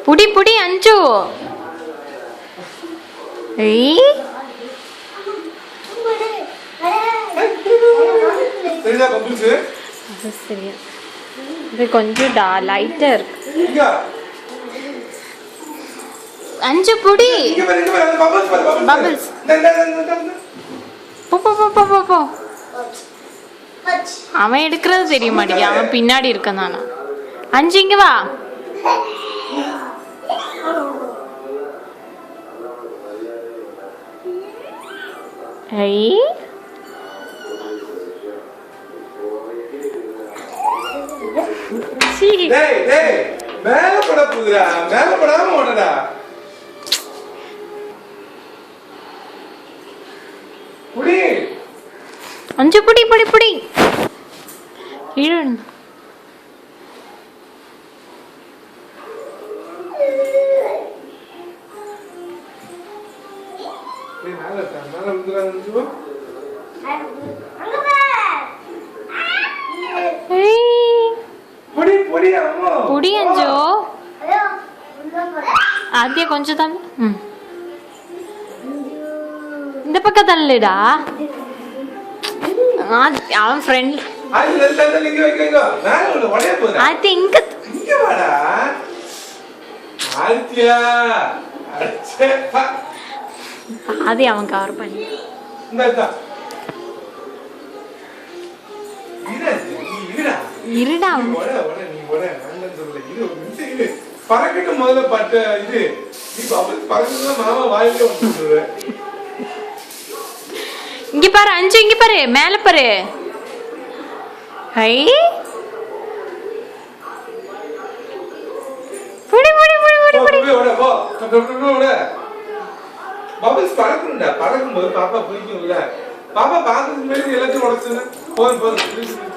புடி புடி அஞ்சு. சரியா இது கொஞ்சம் லைட்டா இருக்கு. அஞ்சு புடி பபிள்ஸ். போ போ போ போ போ. அவன் எடுக்கிறது தெரிய மாட்டேங்குது, அவன் பின்னாடி இருக்கான் தானா. அஞ்சு இங்க வா. ஐ மேல பட புதுரா, மேல படாம ஓடடா. புடி அஞ்சு புடி புடி புடி. கீழே புடி அஞ்சு. ஆத்தியா கொஞ்சம் தள்ளு. இந்த பக்கம் தள்ளுடா. அவன் ஃப்ரெண்ட் ஆத்தி இங்க அது அவன் கவர் பண்ணி இருடா. பறக்கட்டும் முதல்ல பட்ட இது மாமா வாயிலே விட்டுருவேன். இங்க பாரு அஞ்சு, இங்க பாரு மேல பாரு. ஹை புடி புடி புடி புடி புடி. ஓட போ ஓட. பபிள்ஸ் பறக்கும்டா, பறக்கும்போது பாப்பா பிடிக்கும்ல. பாப்பா பாக்கிறதுக்கு முன்னாடி எல்லாத்தையும் உடைச்சுன்னு போதும் போதும்.